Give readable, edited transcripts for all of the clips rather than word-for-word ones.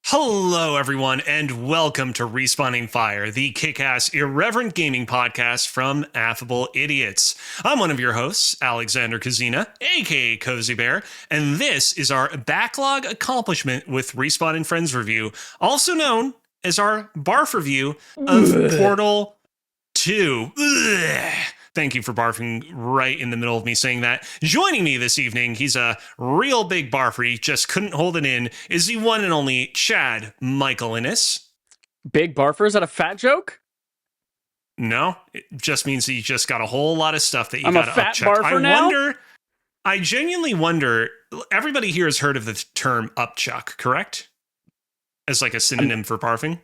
Hello, everyone, and welcome to Respawning Fire, the kick-ass, irreverent gaming podcast from Affable Idiots. I'm one of your hosts, Alexander Kazina, aka Cozy Bear, and this is our Backlog Accomplishment with Respawn and Friends review, also known as our BARF review of Portal 2. Thank you for barfing right in the middle of me saying that. Joining me this evening, he's a real big barfer. He just couldn't hold it in, is the one and only Chad Michael Innes. Big barfer? Is that a fat joke? No, it just means that you just got a whole lot of stuff that you I'm got to a fat upchuck. barfer I genuinely wonder, everybody here has heard of the term upchuck, correct? As like a synonym for barfing?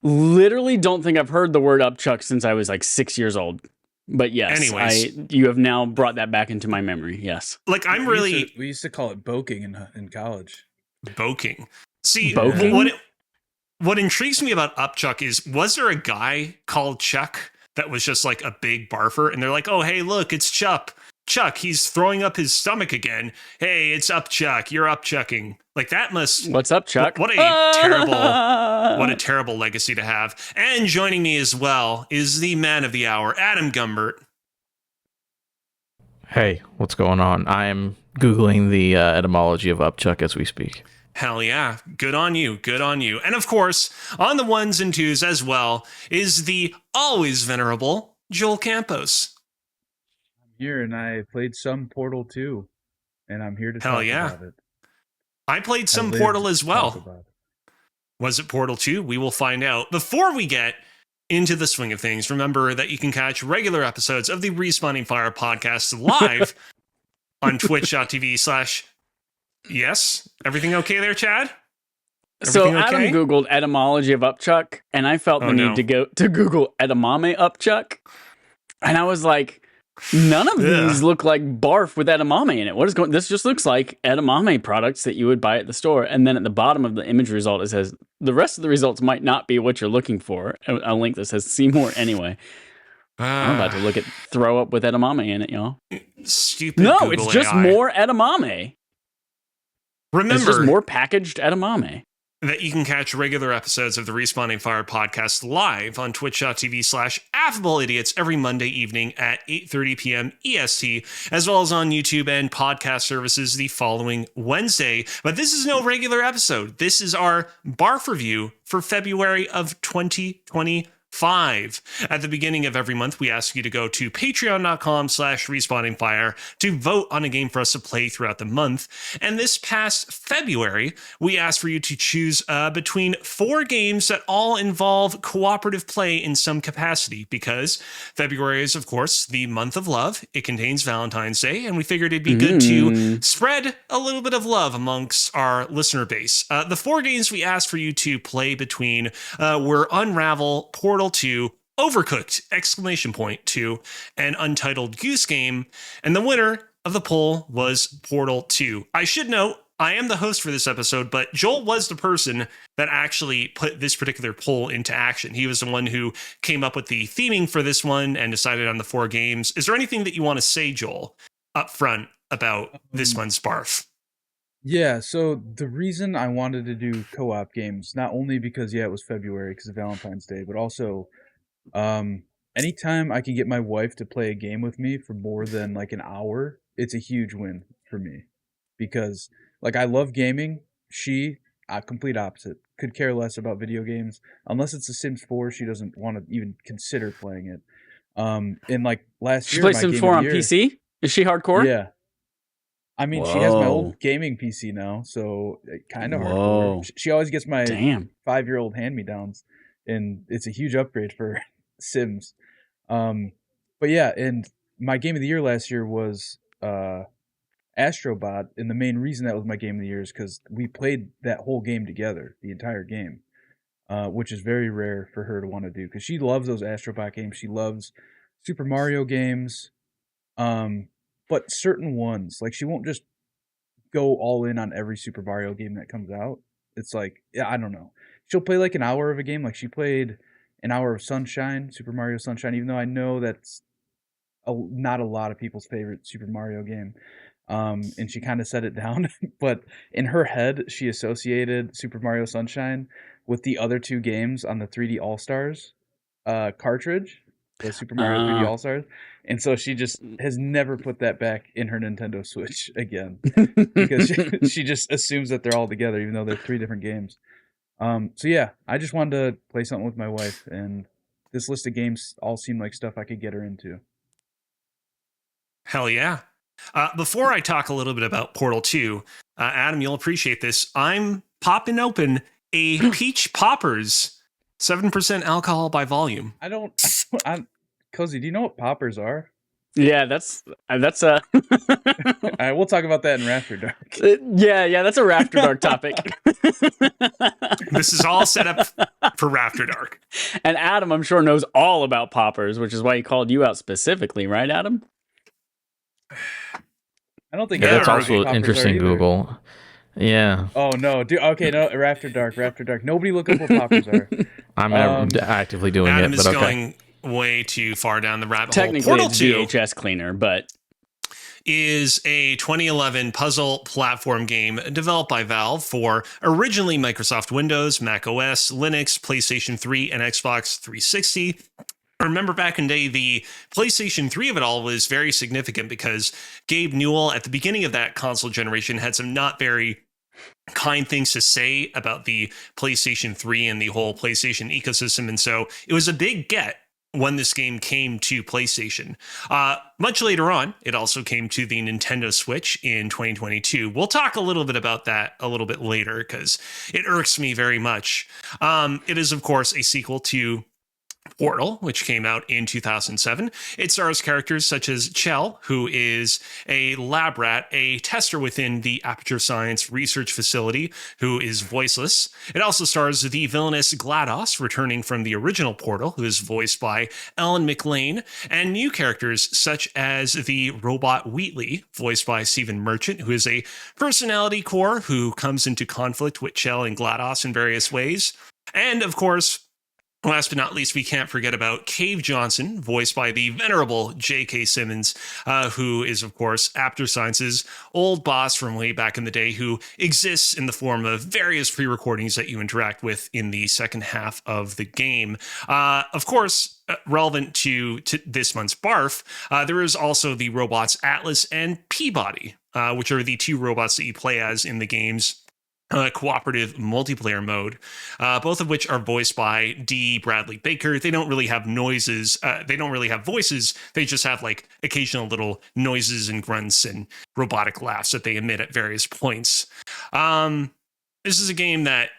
Literally don't think I've heard the word upchuck since I was like 6 years old. But yes, anyways, you have now brought that back into my memory, yes. Like, we used to call it boking in college. Boking. See, Boking? What intrigues me about upchuck is, was there a guy called Chuck that was just like a big barfer? And they're like, oh, hey, look, it's Chuck. Chuck, he's throwing up his stomach again. Hey, it's up, Chuck. You're upchucking. Like, that must... What's up, Chuck? What a terrible legacy to have. And joining me as well is the man of the hour, Adam Gumbert. Hey, what's going on? I am Googling the etymology of upchuck as we speak. Hell yeah. Good on you. Good on you. And of course, on the ones and twos as well is the always venerable Joel Campos. I'm here, and I played some Portal 2, and I'm here to talk about it. I played some Portal as well. Was it Portal 2? We will find out. Before we get into the swing of things, remember that you can catch regular episodes of the Respawning Fire podcast live on twitch.tv/ Yes? Everything okay there, Chad? So Adam Googled etymology of upchuck, and I felt the need to go to Google edamame upchuck. And I was like, none of these look like barf with edamame in it. What is going? This just looks like edamame products that you would buy at the store. And then at the bottom of the image result, it says the rest of the results might not be what you're looking for. A link that says see more anyway. I'm about to look at throw up with edamame in it, y'all. Stupid. No, Google it's just AI. more edamame. Remember, it's just more packaged edamame. That you can catch regular episodes of the Respawning Fire podcast live on twitch.tv/ Affable Idiots every Monday evening at 8:30 p.m. EST, as well as on YouTube and podcast services the following Wednesday. But this is no regular episode. This is our BARF review for February of 2025. At the beginning of every month, we ask you to go to patreon.com/respawningfire to vote on a game for us to play throughout the month. And this past February, we asked for you to choose between 4 games that all involve cooperative play in some capacity, because February is, of course, the month of love. It contains Valentine's Day, and we figured it'd be good to spread a little bit of love amongst our listener base. The 4 games we asked for you to play between were Unravel, Portal 2, Overcooked, ! 2, and Untitled Goose Game. And the winner of the poll was Portal 2. I should note, I am the host for this episode, but Joel was the person that actually put this particular poll into action. He was the one who came up with the theming for this one and decided on the 4 games. Is there anything that you want to say, Joel, up front about this one's BARF? Yeah, so the reason I wanted to do co-op games, not only because, it was February because of Valentine's Day, but also anytime I can get my wife to play a game with me for more than like an hour, it's a huge win for me. Because, like, I love gaming. She, complete opposite, could care less about video games. Unless it's The Sims 4, she doesn't want to even consider playing it. And, like, last year, She plays Sims 4 on PC? Is she hardcore? Yeah. I mean, she has my old gaming PC now, so kind of hardcore. She always gets my 5-year-old hand-me-downs, and it's a huge upgrade for Sims. But yeah, and my game of the year last year was Astrobot, and the main reason that was my game of the year is because we played that whole game together, the entire game, which is very rare for her to want to do, because she loves those Astrobot games. She loves Super Mario games. But certain ones, like, she won't just go all in on every Super Mario game that comes out. It's like, I don't know. She'll play like an hour of a game. Like, she played An Hour of Sunshine, Super Mario Sunshine, even though I know that's not a lot of people's favorite Super Mario game. And she kind of set it down, but in her head, she associated Super Mario Sunshine with the other two games on the 3D All Stars cartridge, the Super Mario 3D All Stars, and so she just has never put that back in her Nintendo Switch again because she just assumes that they're all together, even though they're 3 different games. So yeah, I just wanted to play something with my wife, and this list of games all seemed like stuff I could get her into. Hell yeah. Before I talk a little bit about Portal 2, Adam, you'll appreciate this. I'm popping open a Peach Poppers, 7% alcohol by volume. Cozy, do you know what poppers are? Yeah, that's All right, we'll talk about that in Rafter Dark. Yeah, that's a Rafter Dark topic. This is all set up for Rafter Dark. And Adam, I'm sure, knows all about poppers, which is why he called you out specifically, right, Adam? I don't think that's also interesting. Google. Yeah. Oh no, dude. Okay, no. Rafter Dark. Nobody look up what poppers are. I'm actively doing Adam it, but is going way too far down the rabbit hole. Technically, it's VHS cleaner, but is a 2011 puzzle platform game developed by Valve for originally Microsoft Windows, Mac OS, Linux, PlayStation 3, and Xbox 360. I remember back in the day, the PlayStation 3 of it all was very significant because Gabe Newell at the beginning of that console generation had some not very kind things to say about the PlayStation 3 and the whole PlayStation ecosystem. And so it was a big get when this game came to PlayStation. Much later on, it also came to the Nintendo Switch in 2022. We'll talk a little bit about that a little bit later because it irks me very much. It is, of course, a sequel to Portal, which came out in 2007. It stars characters such as Chell, who is a lab rat, a tester within the Aperture Science Research Facility, who is voiceless. It also stars the villainous GLaDOS, returning from the original Portal, who is voiced by Ellen McLean, and new characters such as the robot Wheatley, voiced by Stephen Merchant, who is a personality core who comes into conflict with Chell and GLaDOS in various ways. And, of course, last but not least, we can't forget about Cave Johnson, voiced by the venerable J.K. Simmons, who is, of course, Aperture Science's old boss from way back in the day, who exists in the form of various pre-recordings that you interact with in the second half of the game. Of course, relevant to this month's BARF, there is also the robots Atlas and Peabody, which are the two robots that you play as in the game's cooperative multiplayer mode, both of which are voiced by D. Bradley Baker. They don't really have noises. They don't really have voices. They just have like occasional little noises and grunts and robotic laughs that they emit at various points. This is a game that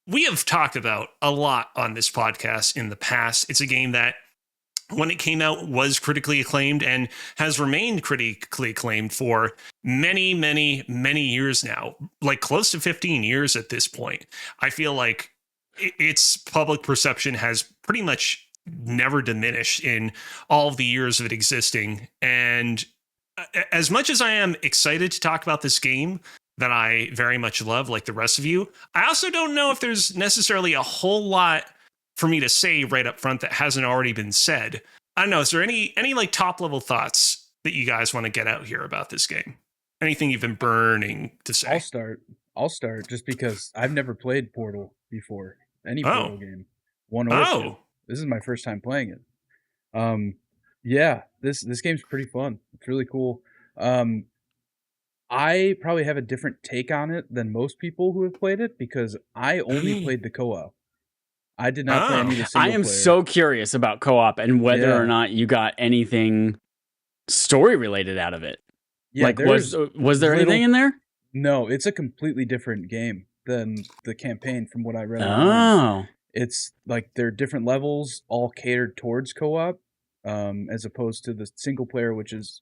we have talked about a lot on this podcast in the past. It's a game that, when it came out, was critically acclaimed and has remained critically acclaimed for many, many, many years now, like close to 15 years at this point. I feel like its public perception has pretty much never diminished in all of the years of it existing. And as much as I am excited to talk about this game that I very much love, like the rest of you, I also don't know if there's necessarily a whole lot for me to say right up front that hasn't already been said. I don't know. Is there any like top level thoughts that you guys want to get out here about this game? Anything you've been burning to say? I'll start just because I've never played Portal before. Any Portal game. One or two. This is my first time playing it. Yeah, this game's pretty fun. It's really cool. I probably have a different take on it than most people who have played it because I only played the co-op. I did not play any of the single player. I am so curious about co-op and whether or not you got anything story related out of it. Yeah, like was there anything in there? No, it's a completely different game than the campaign from what I read. It's like they're different levels, all catered towards co-op, as opposed to the single player, which is,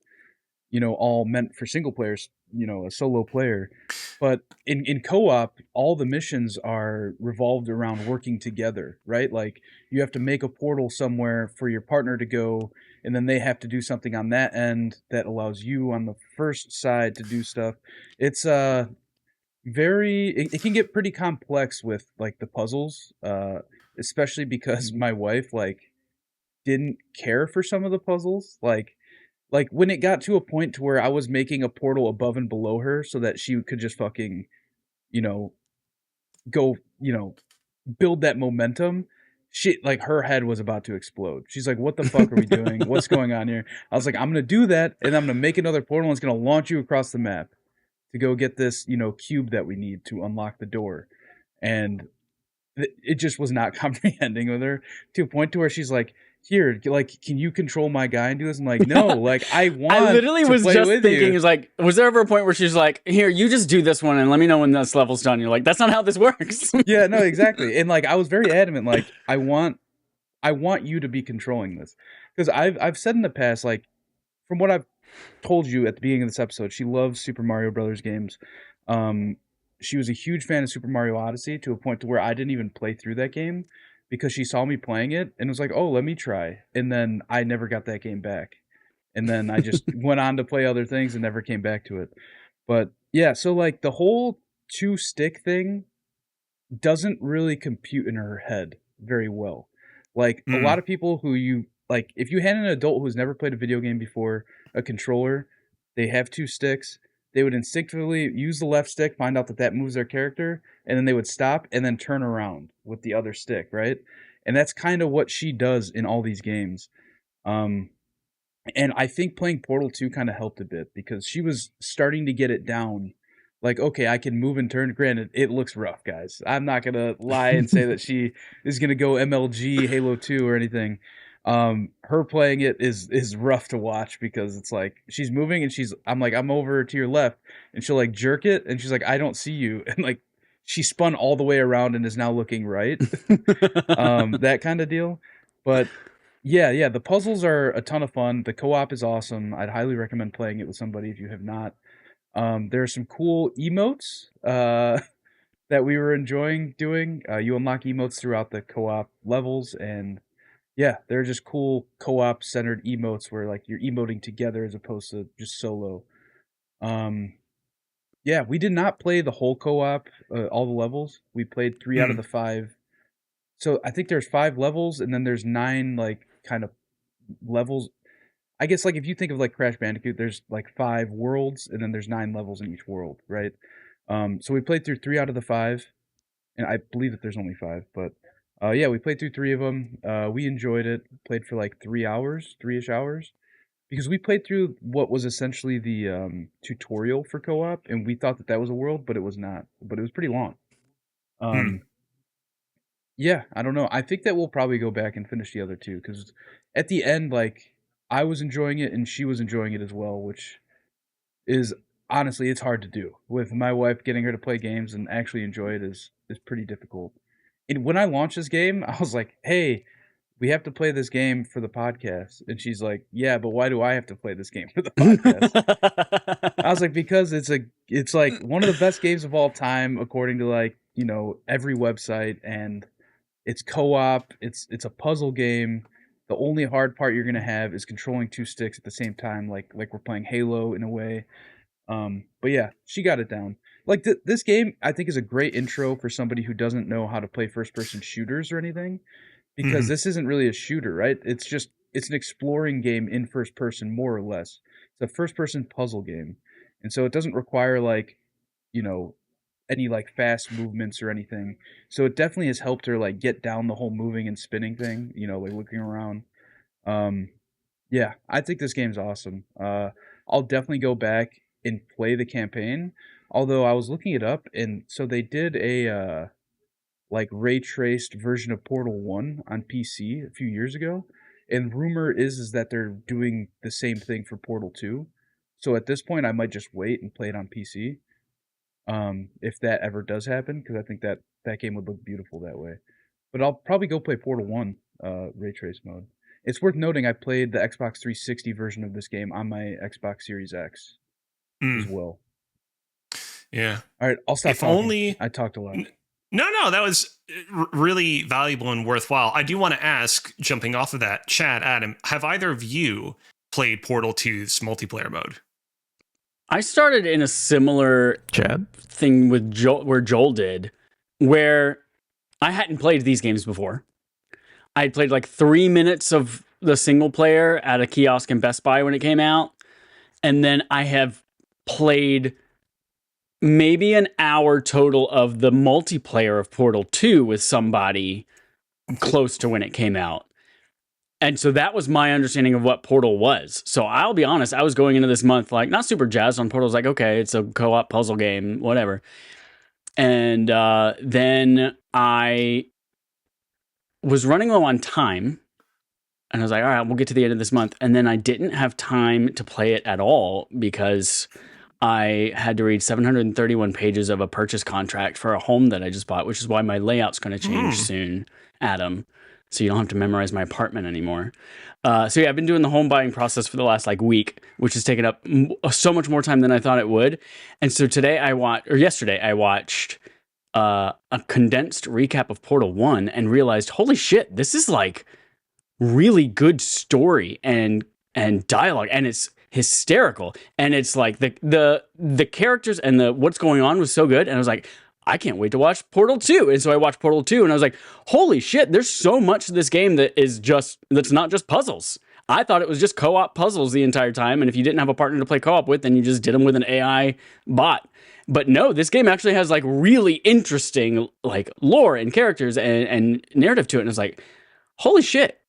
all meant for single players, a solo player. But in co-op, all the missions are revolved around working together, right? Like you have to make a portal somewhere for your partner to go, and then they have to do something on that end that allows you on the first side to do stuff. It's it can get pretty complex with like the puzzles. especially because my wife like didn't care for some of the puzzles. Like when it got to a point to where I was making a portal above and below her so that she could just fucking, you know, go, build that momentum. She like her head was about to explode. She's like, "What the fuck are we doing? What's going on here?" I was like, "I'm gonna do that, and I'm gonna make another portal, and it's gonna launch you across the map to go get this, cube that we need to unlock the door." And it just was not comprehending with her to a point to where she's like, "Here, like, can you control my guy and do this?" I'm like, "No, like, I want." I literally to was play just with thinking, you. is like, was there ever a point where she's like, "Here, you just do this one and let me know when this level's done"? You're like, "That's not how this works." Yeah, no, exactly. And like, I was very adamant, like, I want you to be controlling this, because I've said in the past, like, from what I've told you at the beginning of this episode, she loves Super Mario Brothers games. She was a huge fan of Super Mario Odyssey to a point to where I didn't even play through that game because she saw me playing it and was like, "Oh, let me try." And then I never got that game back. And then I just went on to play other things and never came back to it. But yeah, so like the whole 2-stick thing doesn't really compute in her head very well. Like a lot of people who if you had an adult who's never played a video game before, a controller, they have 2 sticks, they would instinctively use the left stick, find out that moves their character, and then they would stop and then turn around with the other stick, right? And that's kind of what she does in all these games. And I think playing Portal 2 kind of helped a bit because she was starting to get it down. Like, okay, I can move and turn. Granted, it looks rough, guys. I'm not going to lie and say that she is going to go MLG Halo 2 or anything. Her playing it is rough to watch because it's like she's moving and I'm like, "I'm over to your left," and she'll like jerk it and she's like, "I don't see you." And like she spun all the way around and is now looking right. That kind of deal. But yeah, the puzzles are a ton of fun. The co-op is awesome. I'd highly recommend playing it with somebody if you have not. There are some cool emotes that we were enjoying doing. You unlock emotes throughout the co-op levels, and yeah, they're just cool co-op centered emotes where like you're emoting together as opposed to just solo. Yeah, we did not play the whole co-op, all the levels. We played 3 out of the 5. So I think there's 5 levels, and then there's 9 like kind of levels. I guess like if you think of like Crash Bandicoot, there's like 5 worlds, and then there's 9 levels in each world, right? So we played through 3 out of the 5, and I believe that there's only 5, but yeah, we played through 3 of them. We enjoyed it. Played for like 3 hours, 3-ish hours, because we played through what was essentially the tutorial for co-op, and we thought that was a world, but it was not. But it was pretty long. Yeah, I don't know. I think that we'll probably go back and finish the other 2 because at the end, like I was enjoying it and she was enjoying it as well, which is honestly it's hard to do. With my wife, getting her to play games and actually enjoy it is pretty difficult. And when I launched this game, I was like, "Hey, we have to play this game for the podcast." And she's like, "Yeah, but why do I have to play this game for the podcast?" I was like, "Because it's like one of the best games of all time according to like, every website, and it's co-op, it's a puzzle game. The only hard part you're going to have is controlling 2 sticks at the same time like we're playing Halo in a way." But yeah, she got it down. Like this game, I think is a great intro for somebody who doesn't know how to play first-person shooters or anything, because this isn't really a shooter, right? It's an exploring game in first person, more or less. It's a first-person puzzle game, and so it doesn't require like, any like fast movements or anything. So it definitely has helped her like get down the whole moving and spinning thing, like looking around. Yeah, I think this game's awesome. I'll definitely go back and play the campaign. Although I was looking it up, and so they did a like ray traced version of Portal 1 on PC a few years ago, and rumor is that they're doing the same thing for Portal 2. So at this point, I might just wait and play it on PC, if that ever does happen, because I think that game would look beautiful that way. But I'll probably go play Portal 1 ray trace mode. It's worth noting I played the Xbox 360 version of this game on my Xbox Series X as well. Yeah. All right, I'll stop if talking. Only I talked a lot. No, that was really valuable and worthwhile. I do want to ask, jumping off of that, Chad, Adam, have either of you played Portal 2's multiplayer mode? I started in a similar Chad thing with Joel, where Joel did, where I hadn't played these games before. I had played like 3 minutes of the single player at a kiosk in Best Buy when it came out. And then I have played maybe an hour total of the multiplayer of Portal 2 with somebody close to when it came out. And so that was my understanding of what Portal was. So I'll be honest, I was going into this month like not super jazzed on Portal. I was like, okay, it's a co-op puzzle game, whatever. And then I was running low on time. And I was like, all right, we'll get to the end of this month. And then I didn't have time to play it at all because I had to read 731 pages of a purchase contract for a home that I just bought, which is why my layout's going to change soon, Adam. So you don't have to memorize my apartment anymore. So yeah, I've been doing the home buying process for the last week, which has taken up so much more time than I thought it would. And so yesterday I watched a condensed recap of Portal 1 and realized, holy shit, this is really good story and dialogue, and it's hysterical, and it's like the characters and the what's going on was so good, and I was like, I can't wait to watch Portal 2. And so I watched Portal 2 and I was like, holy shit, there's so much to this game that's not just puzzles. I thought it was just co-op puzzles the entire time, and if you didn't have a partner to play co-op with, then you just did them with an AI bot. But no, this game actually has really interesting lore and characters and narrative to it, and it's like, holy shit.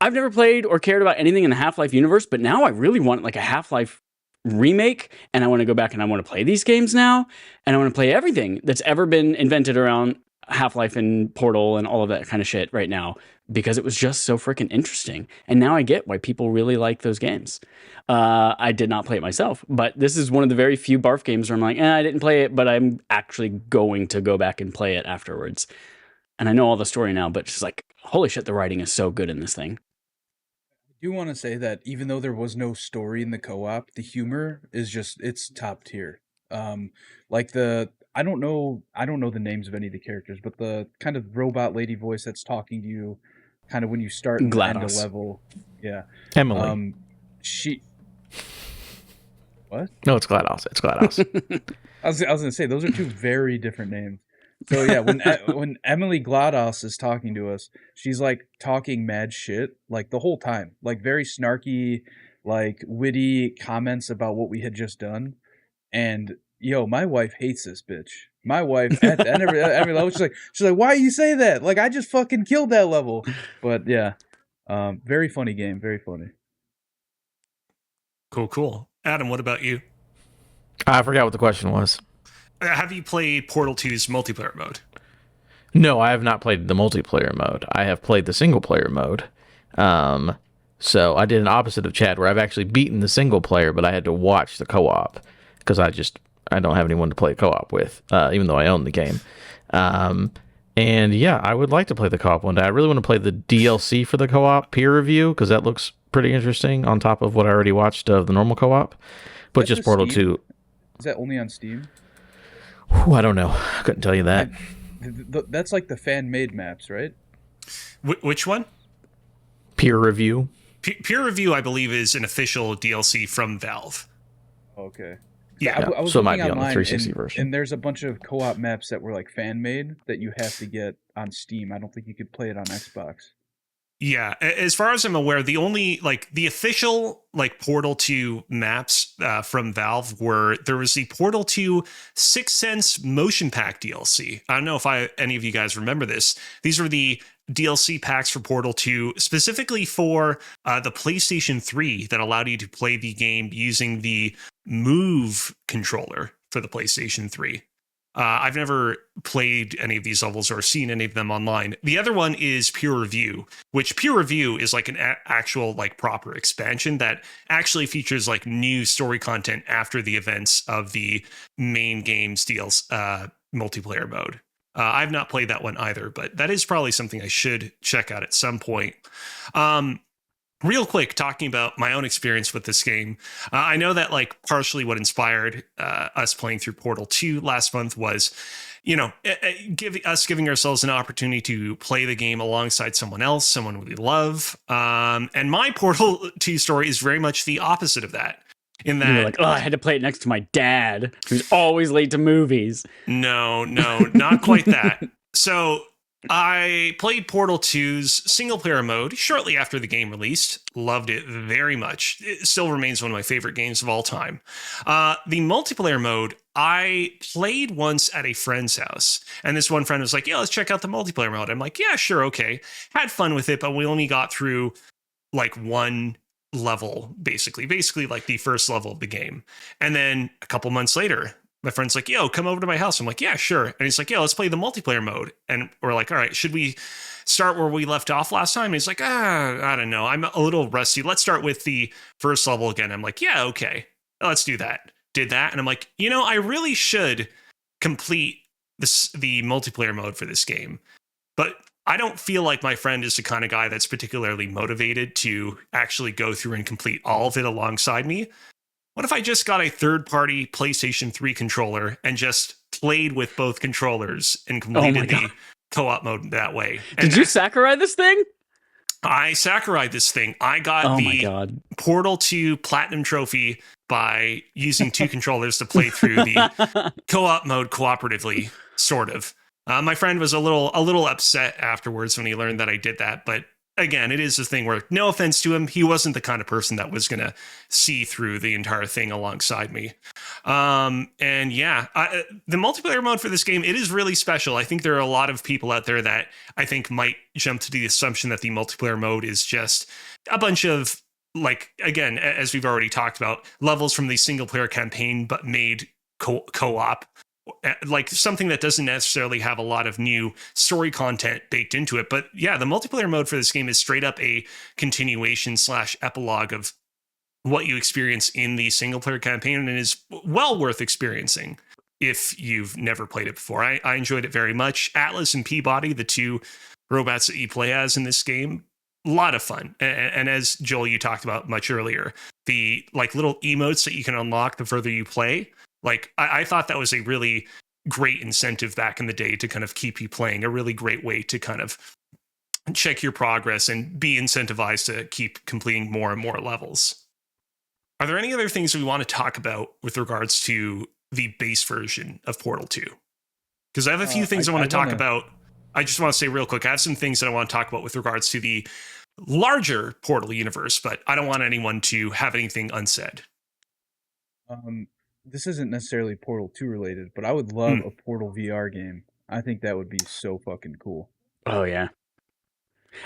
I've never played or cared about anything in the Half-Life universe, but now I really want a Half-Life remake, and I want to go back and I want to play these games now, and I want to play everything that's ever been invented around Half-Life and Portal and all of that kind of shit right now, because it was just so freaking interesting. And now I get why people really like those games. I did not play it myself, but this is one of the very few BARF games where I'm like, I didn't play it, but I'm actually going to go back and play it afterwards. And I know all the story now, but it's just holy shit, the writing is so good in this thing. I do want to say that even though there was no story in the co-op, the humor is it's top tier. I don't know the names of any of the characters, but the kind of robot lady voice that's talking to you kind of when you start and end a level. Yeah. Emily. What? No, it's GLaDOS. It's GLaDOS. I was going to say those are two very different names. So yeah, when Emily GLaDOS is talking to us, she's talking mad shit the whole time, very snarky, witty comments about what we had just done. And my wife hates this bitch. My wife at every level, she's like, why you say that? I just fucking killed that level. But yeah, very funny game, very funny. Cool. Adam, what about you? I forgot what the question was. Have you played Portal 2's multiplayer mode? No, I have not played the multiplayer mode. I have played the single player mode. So I did an opposite of Chad, where I've actually beaten the single player, but I had to watch the co-op because I don't have anyone to play co-op with, even though I own the game. And yeah, I would like to play the co-op one day. I really want to play the DLC for the co-op peer review because that looks pretty interesting on top of what I already watched of the normal co-op. But just Portal 2. Is that only on Steam? I don't know. I couldn't tell you that. That's the fan-made maps, right? Which one? Peer review. Peer review, I believe, is an official DLC from Valve. Okay. Yeah, I was so it might looking be on the online, 360 version. And there's a bunch of co-op maps that were fan-made that you have to get on Steam. I don't think you could play it on Xbox. Yeah, as far as I'm aware, the only the official Portal 2 maps from Valve there was the Portal 2 Sixth Sense Motion Pack DLC. I don't know if any of you guys remember this. These were the DLC packs for Portal 2 specifically for the PlayStation 3 that allowed you to play the game using the Move controller for the PlayStation 3. I've never played any of these levels or seen any of them online. The other one is Pure Review, which Pure Review is an actual proper expansion that actually features new story content after the events of the main game's DLC multiplayer mode. I've not played that one either, but that is probably something I should check out at some point. Real quick, talking about my own experience with this game, I know that partially what inspired us playing through Portal 2 last month was, giving ourselves an opportunity to play the game alongside someone else, someone we love. And my Portal 2 story is very much the opposite of that. In that, you're I had to play it next to my dad, who's always late to movies. No, not quite that. So I played Portal 2's single player mode shortly after the game released. Loved it very much. It still remains one of my favorite games of all time. The multiplayer mode, I played once at a friend's house, and this one friend was like, yeah, let's check out the multiplayer mode. I'm like, yeah, sure, okay. Had fun with it, but we only got through like one level, basically like the first level of the game. And then a couple months later, my friend's like, yo, come over to my house. I'm like, yeah, sure. And he's like, yeah, let's play the multiplayer mode. And we're like, all right, should we start where we left off last time? And he's like, I don't know. I'm a little rusty. Let's start with the first level again. I'm like, yeah, okay, let's do that. Did that. And I'm like, I really should complete the multiplayer mode for this game. But I don't feel like my friend is the kind of guy that's particularly motivated to actually go through and complete all of it alongside me. What if I just got a third-party PlayStation 3 controller and just played with both controllers and completed the co-op mode that way? Did you Sakurai this thing? I Sakurai this thing. I got the Portal 2 Platinum Trophy by using two controllers to play through the co-op mode cooperatively, sort of. My friend was a little upset afterwards when he learned that I did that, but again, it is a thing where, no offense to him, he wasn't the kind of person that was going to see through the entire thing alongside me. And yeah, the multiplayer mode for this game, it is really special. I think there are a lot of people out there that I think might jump to the assumption that the multiplayer mode is just a bunch of, like, again, as we've already talked about, levels from the single player campaign, but made co-op. Like something that doesn't necessarily have a lot of new story content baked into it. But yeah, the multiplayer mode for this game is straight up a continuation / epilogue of what you experience in the single player campaign, and is well worth experiencing if you've never played it before. I enjoyed it very much. Atlas and Peabody, the two robots that you play as in this game, a lot of fun. And as Joel, you talked about much earlier, the like little emotes that you can unlock the further you play. Like, I thought that was a really great incentive back in the day to kind of keep you playing, a really great way to kind of check your progress and be incentivized to keep completing more and more levels. Are there any other things we want to talk about with regards to the base version of Portal 2? Because I have a few things I want to talk about. I just want to say real quick, I have some things that I want to talk about with regards to the larger Portal universe, but I don't want anyone to have anything unsaid. This isn't necessarily Portal 2 related, but I would love a Portal VR game. I think that would be so fucking cool. Oh, yeah.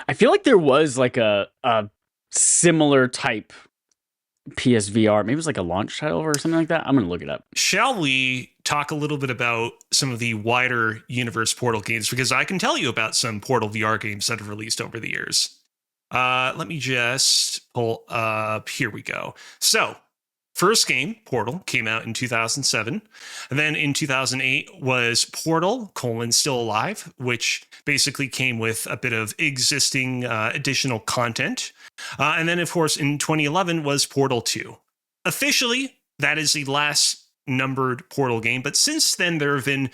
I feel like there was like a similar type PSVR. Maybe it was like a launch title or something like that. I'm going to look it up. Shall we talk a little bit about some of the wider universe Portal games? Because I can tell you about some Portal VR games that have released over the years. Let me just pull up. Here we go. So, first game, Portal, came out in 2007. And then in 2008 was Portal, Still Alive, which basically came with a bit of existing additional content. And then, of course, in 2011 was Portal 2. Officially, that is the last numbered Portal game. But since then, there have been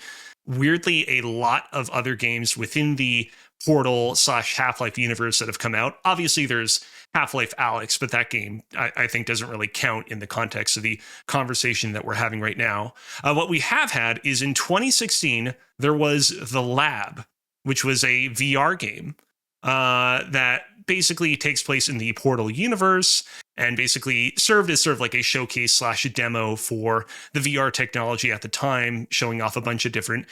weirdly a lot of other games within the Portal / Half-Life universe that have come out. Obviously, there's Half-Life Alyx, but that game, I think, doesn't really count in the context of the conversation that we're having right now. What we have had is in 2016, there was The Lab, which was a VR game that basically takes place in the Portal universe and basically served as sort of like a showcase / a demo for the VR technology at the time, showing off a bunch of different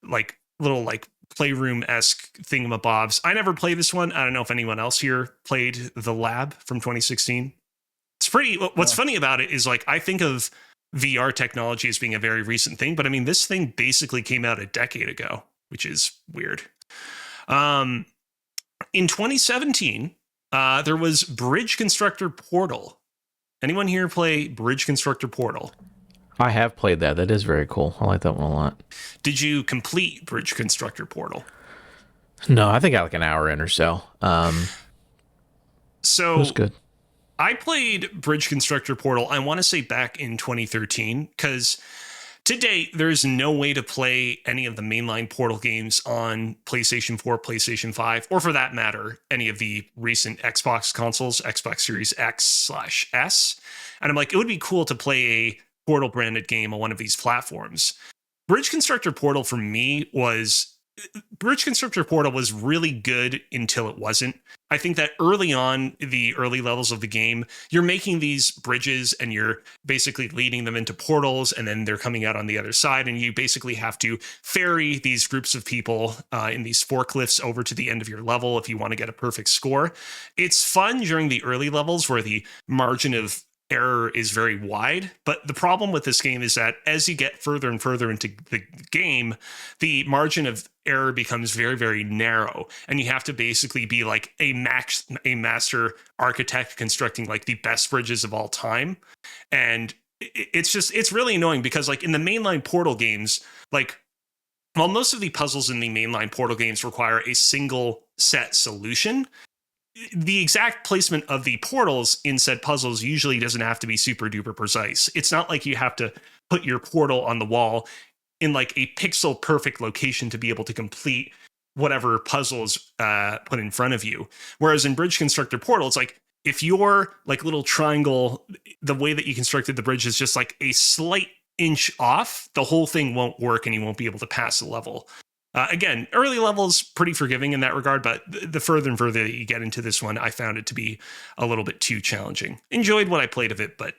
like little like Playroom-esque thingamabobs. I never played this one. I don't know if anyone else here played The Lab from 2016. It's pretty. What's funny about it is, like, I think of VR technology as being a very recent thing, but I mean, this thing basically came out a decade ago, which is weird. In 2017, there was Bridge Constructor Portal. Anyone here play Bridge Constructor Portal? I have played that. That is very cool. I like that one a lot. Did you complete Bridge Constructor No, I think I like an hour in or so. So it was good. I played Bridge Constructor Portal, I want to say back in 2013, because to date, there's no way to play any of the mainline Portal games on PlayStation 4, PlayStation 5, or for that matter, any of the recent Xbox consoles, Xbox Series X/S. And I'm like, it would be cool to play a Portal branded game on one of these platforms. Bridge Constructor Portal for me was Bridge Constructor Portal was really good until it wasn't. I think that early on, the early levels of the game, you're making these bridges and you're basically leading them into portals, and then they're coming out on the other side, and you basically have to ferry these groups of people in these forklifts over to the end of your level if you want to get a perfect score. It's fun during the early levels where the margin of error is very wide, but the problem with this game is that as you get further and further into the game, the margin of error becomes very, very narrow, and you have to basically be like a master architect constructing like the best bridges of all time. And it's really annoying because like in the mainline Portal games, like while most of the puzzles in the mainline Portal games require a single set solution, the exact placement of the portals in said puzzles usually doesn't have to be super duper precise. It's not like you have to put your portal on the wall in like a pixel perfect location to be able to complete whatever puzzle is put in front of you. Whereas in Bridge Constructor Portal, it's like if your like little triangle, the way that you constructed the bridge is just like a slight inch off, the whole thing won't work and you won't be able to pass the level. Again, early levels pretty forgiving in that regard, but the further and further that you get into this one, I found it to be a little bit too challenging. Enjoyed what I played of it, but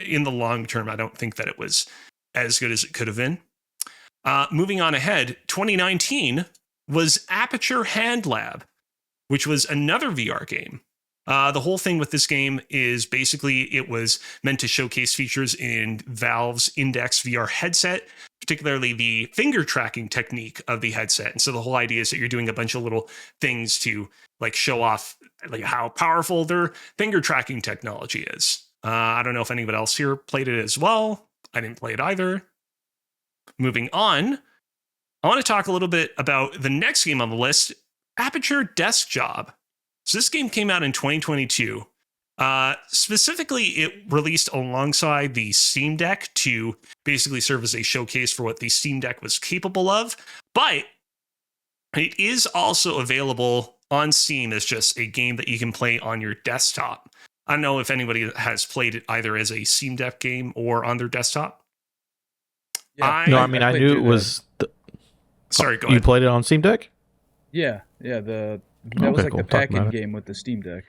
in the long term, I don't think that it was as good as it could have been. Moving on ahead, 2019 was Aperture Hand Lab, which was another VR game. The whole thing with this game is basically it was meant to showcase features in Valve's Index VR headset, particularly the finger tracking technique of the headset. And so the whole idea is that you're doing a bunch of little things to like show off like how powerful their finger tracking technology is. I don't know if anybody else here played it as well. I didn't play it either. Moving on, I want to talk a little bit about the next game on the list, Aperture Desk Job. So this game came out in 2022. Specifically, it released alongside the Steam Deck to basically serve as a showcase for what the Steam Deck was capable of. But it is also available on Steam as just a game that you can play on your desktop. I don't know if anybody has played it either as a Steam Deck game or on their desktop. Yeah, I knew it was. Sorry, go ahead. You played it on Steam Deck? Yeah. That was like the pack-in game with the Steam Deck.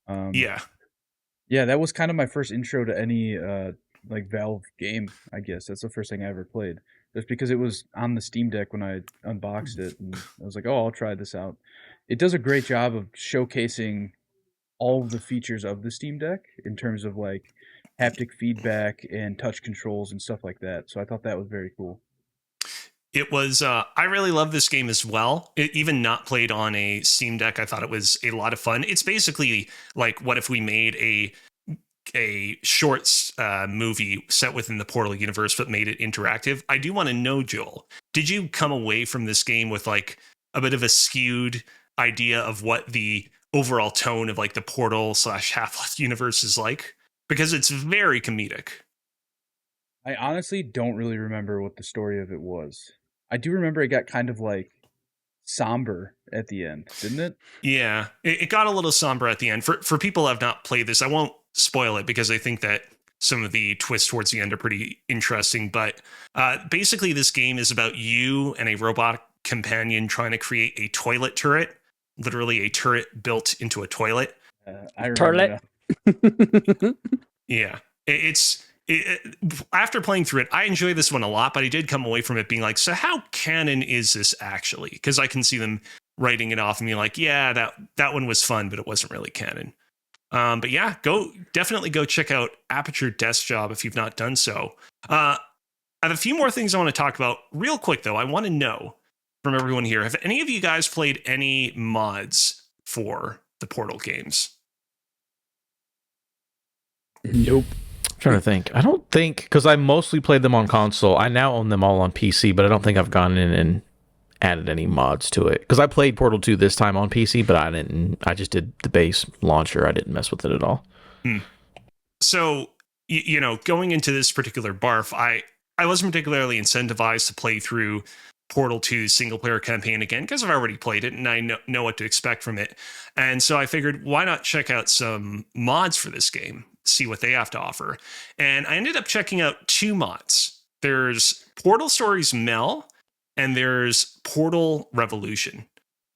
Yeah, that was kind of my first intro to any like Valve game, I guess. That's the first thing I ever played. Just because it was on the Steam Deck when I unboxed it, and I was like, oh, I'll try this out. It does a great job of showcasing all of the features of the Steam Deck in terms of like haptic feedback and touch controls and stuff like that. So I thought that was very cool. It was, I really love this game as well. Even not played on a Steam Deck, I thought it was a lot of fun. It's basically like, what if we made a short movie set within the Portal universe, but made it interactive? I do want to know, Joel, did you come away from this game with like a bit of a skewed idea of what the overall tone of like the Portal / Half-Life universe is like? Because it's very comedic. I honestly don't really remember what the story of it was. I do remember it got kind of like somber at the end, didn't it? Yeah, it got a little somber at the end. For people who have not played this, I won't spoil it because I think that some of the twists towards the end are pretty interesting. But basically, this game is about you and a robotic companion trying to create a toilet turret, literally a turret built into a toilet. I remember Toilet. Yeah, after playing through it, I enjoy this one a lot, but I did come away from it being like, so how canon is this actually? Because I can see them writing it off and being like, yeah, that one was fun, but it wasn't really canon. But yeah, definitely go check out Aperture Desk Job if you've not done so. I have a few more things I want to talk about real quick, though. I want to know from everyone here, have any of you guys played any mods for the Portal games? Nope. Trying to think. I don't think, because I mostly played them on console. I now own them all on PC, but I don't think I've gone in and added any mods to it. Because I played Portal 2 this time on PC, but I didn't. I just did the base launcher. I didn't mess with it at all. So, going into this particular BARF, I wasn't particularly incentivized to play through Portal 2's single player campaign again because I've already played it and I know what to expect from it. And so I figured, why not check out some mods for this game, see what they have to offer. And I ended up checking out 2 mods. There's Portal Stories Mel and there's Portal Revolution.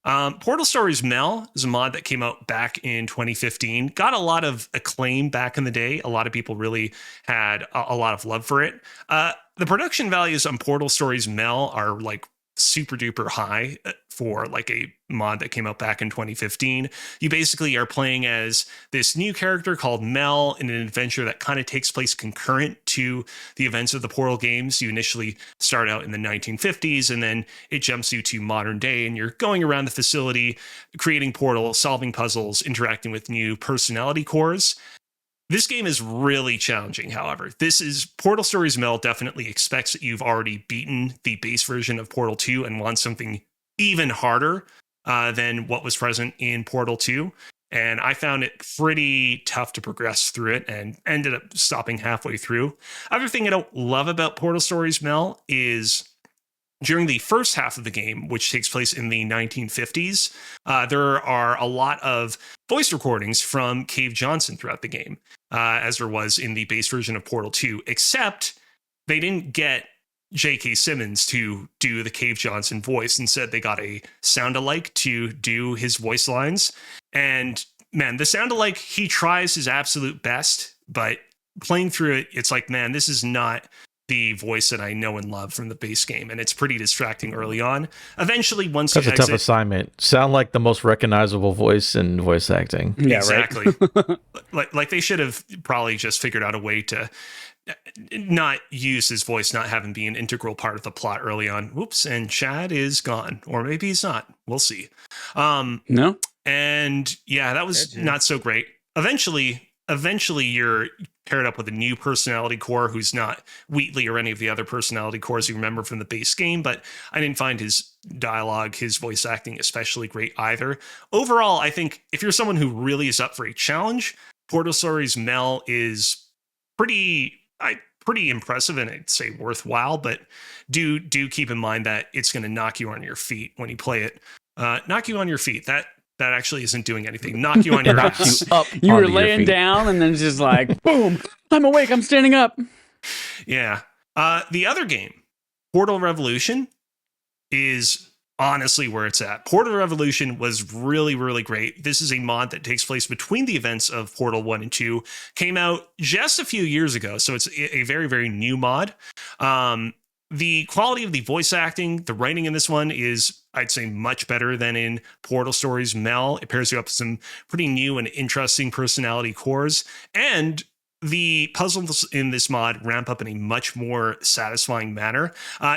Portal Stories Mel is a mod that came out back in 2015. Got a lot of acclaim back in the day. A lot of people really had a lot of love for it. The production values on Portal Stories Mel are like super duper high for like a mod that came out back in 2015. You basically are playing as this new character called Mel in an adventure that kind of takes place concurrent to the events of the Portal games. You initially start out in the 1950s and then it jumps you to modern day, and you're going around the facility, creating portals, solving puzzles, interacting with new personality cores. This game is really challenging, however. This is Portal Stories Mel definitely expects that you've already beaten the base version of Portal 2 and wants something even harder than what was present in Portal 2. And I found it pretty tough to progress through it and ended up stopping halfway through. Other thing I don't love about Portal Stories Mel is during the first half of the game, which takes place in the 1950s, there are a lot of voice recordings from Cave Johnson throughout the game, as there was in the base version of Portal 2, except they didn't get J.K. Simmons to do the Cave Johnson voice. Instead, they got a sound-alike to do his voice lines. And man, the sound-alike, he tries his absolute best, but playing through it, it's like, man, this is not the voice that I know and love from the base game, and it's pretty distracting early on. Eventually, once that's you a tough assignment. Sound like the most recognizable voice in voice acting. Yeah, exactly. Right? like they should have probably just figured out a way to not use his voice, not have him be an integral part of the plot early on. Whoops, and Chad is gone, or maybe he's not. We'll see. No, and yeah, that was not so great. Eventually you're paired up with a new personality core who's not Wheatley or any of the other personality cores you remember from the base game, but I didn't find his dialogue, his voice acting especially great either. Overall, I think if you're someone who really is up for a challenge, Portal Stories Mel is pretty impressive and I'd say worthwhile, but do keep in mind that it's going to knock you on your feet when you play it. Knock you on your feet. That actually isn't doing anything. Knock you on your ass. You were laying down and then just like, boom, I'm awake, I'm standing up. Yeah. The other game, Portal Revolution, is honestly where it's at. Portal Revolution was really, really great. This is a mod that takes place between the events of Portal 1 and 2. Came out just a few years ago, so it's a very, very new mod. The quality of the voice acting, the writing in this one is, I'd say, much better than in Portal Stories Mel. It pairs you up with some pretty new and interesting personality cores. And the puzzles in this mod ramp up in a much more satisfying manner.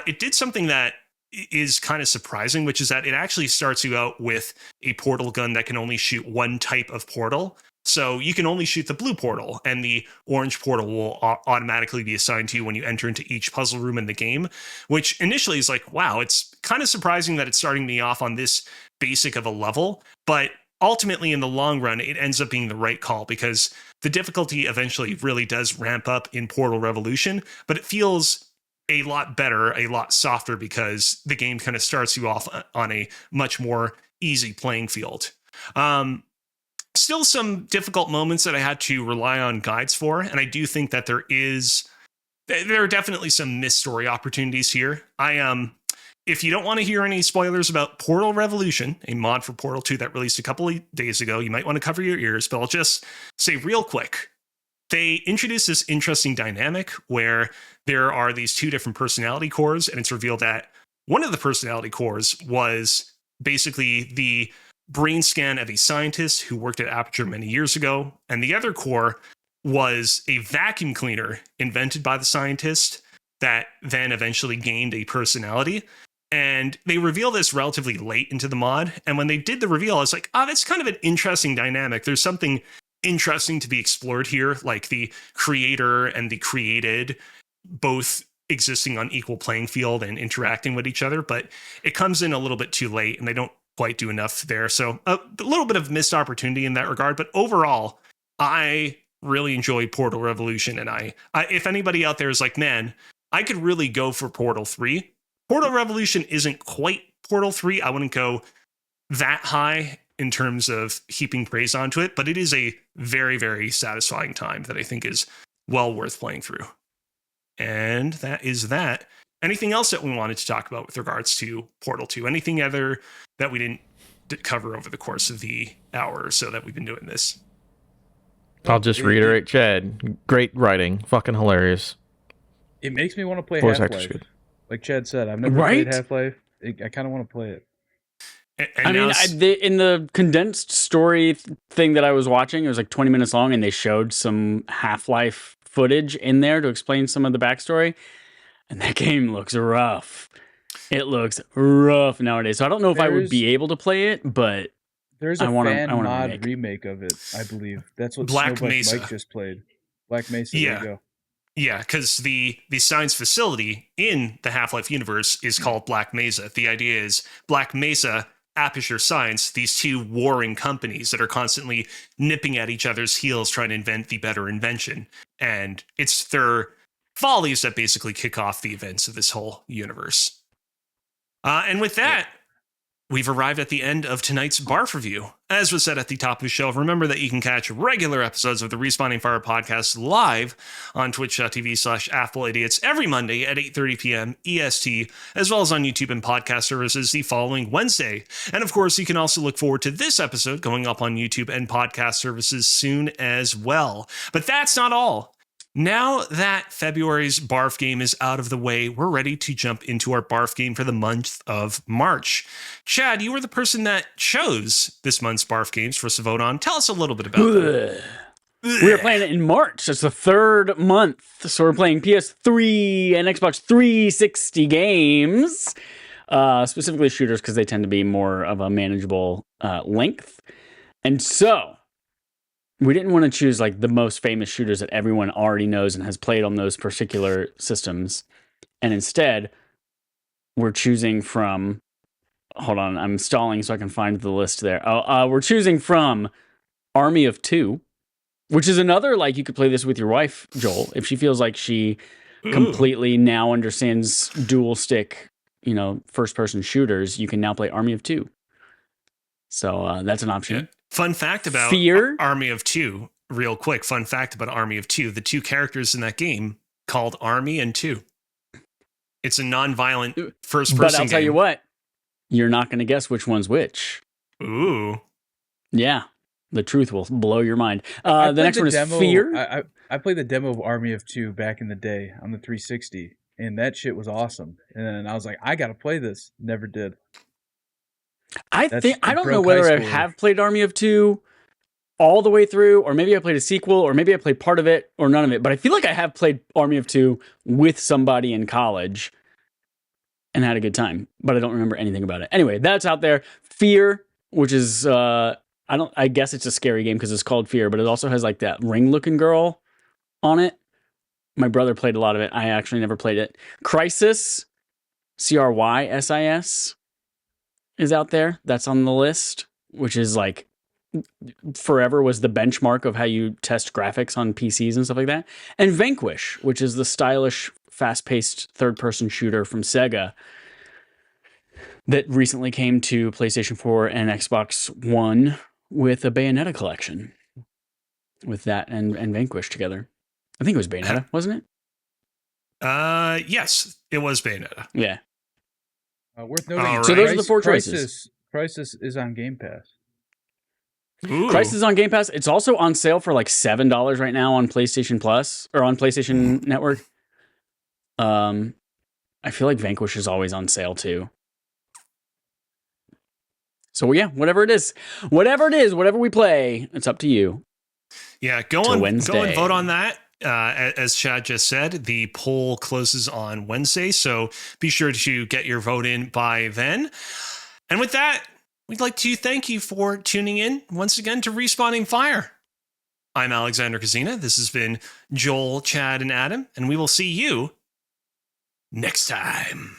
It did something that is kind of surprising, which is that it actually starts you out with a portal gun that can only shoot one type of portal. So you can only shoot the blue portal, and the orange portal will automatically be assigned to you when you enter into each puzzle room in the game, which initially is like, wow, it's kind of surprising that it's starting me off on this basic of a level. But ultimately, in the long run, it ends up being the right call because the difficulty eventually really does ramp up in Portal Revolution, but it feels a lot better, a lot softer because the game kind of starts you off on a much more easy playing field. Still some difficult moments that I had to rely on guides for, and I do think that there are definitely some missed story opportunities here. If you don't want to hear any spoilers about Portal Revolution, a mod for Portal 2 that released a couple of days ago, you might want to cover your ears, but I'll just say real quick. They introduced this interesting dynamic where there are these two different personality cores, and it's revealed that one of the personality cores was basically the brain scan of a scientist who worked at Aperture many years ago, and the other core was a vacuum cleaner invented by the scientist that then eventually gained a personality. And they reveal this relatively late into the mod, and when they did the reveal, I was like, that's kind of an interesting dynamic. There's something interesting to be explored here, like the creator and the created both existing on equal playing field and interacting with each other, but it comes in a little bit too late, and they don't quite do enough there. So a little bit of missed opportunity in that regard, but overall, I really enjoyed Portal Revolution, and I if anybody out there is like, man, I could really go for Portal 3. Portal Revolution isn't quite Portal 3. I wouldn't go that high in terms of heaping praise onto it, but it is a very, very satisfying time that I think is well worth playing through. And that is that. anything else that we wanted to talk about with regards to Portal 2? Anything other that we didn't cover over the course of the hour or so that we've been doing this? I'll just reiterate, Chad. Great writing. Fucking hilarious. It makes me want to play Half-Life. Like Chad said, I've never played Half-Life. I kind of want to play it. I mean, in the condensed story thing that I was watching, it was like 20 minutes long, and they showed some Half-Life footage in there to explain some of the backstory. And that game looks rough. It looks rough nowadays. So I don't know if I would be able to play it, but there's a fan mod remake of it, I believe. That's what Black Mesa. Mike just played. Black Mesa, yeah. There you go. Yeah, because the science facility in the Half-Life universe is called Black Mesa. The idea is Black Mesa, Aperture Science, these two warring companies that are constantly nipping at each other's heels trying to invent the better invention. And it's their follies that basically kick off the events of this whole universe. And with that, we've arrived at the end of tonight's BARF review. As was said at the top of the show, remember that you can catch regular episodes of the Respawning Fire podcast live on twitch.tv/AffableIdiots every Monday at 8:30 p.m. EST, as well as on YouTube and podcast services the following Wednesday. And of course, you can also look forward to this episode going up on YouTube and podcast services soon as well. But that's not all. Now that February's BARF game is out of the way, we're ready to jump into our BARF game for the month of March. Chad, you were the person that chose this month's BARF games for us to vote on. Tell us a little bit about them. We were playing it in March. It's the third month. So we're playing PS3 and Xbox 360 games, specifically shooters because they tend to be more of a manageable length. And so we didn't want to choose like the most famous shooters that everyone already knows and has played on those particular systems. And instead, we're choosing from... Hold on, I'm stalling so I can find the list there. We're choosing from Army of Two, which is another, like, you could play this with your wife, Joel, if she feels like she completely now understands dual stick, first-person shooters. You can now play Army of Two. So that's an option. Yeah. Fun fact about Army of Two, real quick. Fun fact about Army of Two. The two characters in that game called Army and Two. It's a non-violent first-person game. But I'll tell you what, you're not going to guess which one's which. Ooh. Yeah. The truth will blow your mind. The next one is Fear. I played the demo of Army of Two back in the day on the 360, and that shit was awesome. And I was like, I got to play this. Never did. I don't know whether I have played Army of Two all the way through, or maybe I played a sequel, or maybe I played part of it, or none of it. But I feel like I have played Army of Two with somebody in college and had a good time, but I don't remember anything about it. Anyway, that's out there. Fear, which is I guess it's a scary game because it's called Fear, but it also has like that ring-looking girl on it. My brother played a lot of it. I actually never played it. Crysis, Crysis, is out there. That's on the list, which is like forever was the benchmark of how you test graphics on PCs and stuff like that. And Vanquish, which is the stylish, fast-paced third-person shooter from Sega that recently came to PlayStation 4 and Xbox One with a Bayonetta collection. With that and Vanquish together. I think it was Bayonetta, wasn't it? Yes, it was Bayonetta. Yeah. Worth noting. Right. So those are the four choices. Crysis is on Game Pass. Ooh. Crysis is on Game Pass. It's also on sale for like $7 right now on PlayStation Plus or on PlayStation Network. I feel like Vanquish is always on sale too. So yeah, whatever it is, whatever we play, it's up to you. Yeah, go and vote on that. As Chad just said, the poll closes on Wednesday, so be sure to get your vote in by then. And with that, we'd like to thank you for tuning in once again to Respawning Fire. I'm Alexander Kazina. This has been Joel, Chad, and Adam, and we will see you next time.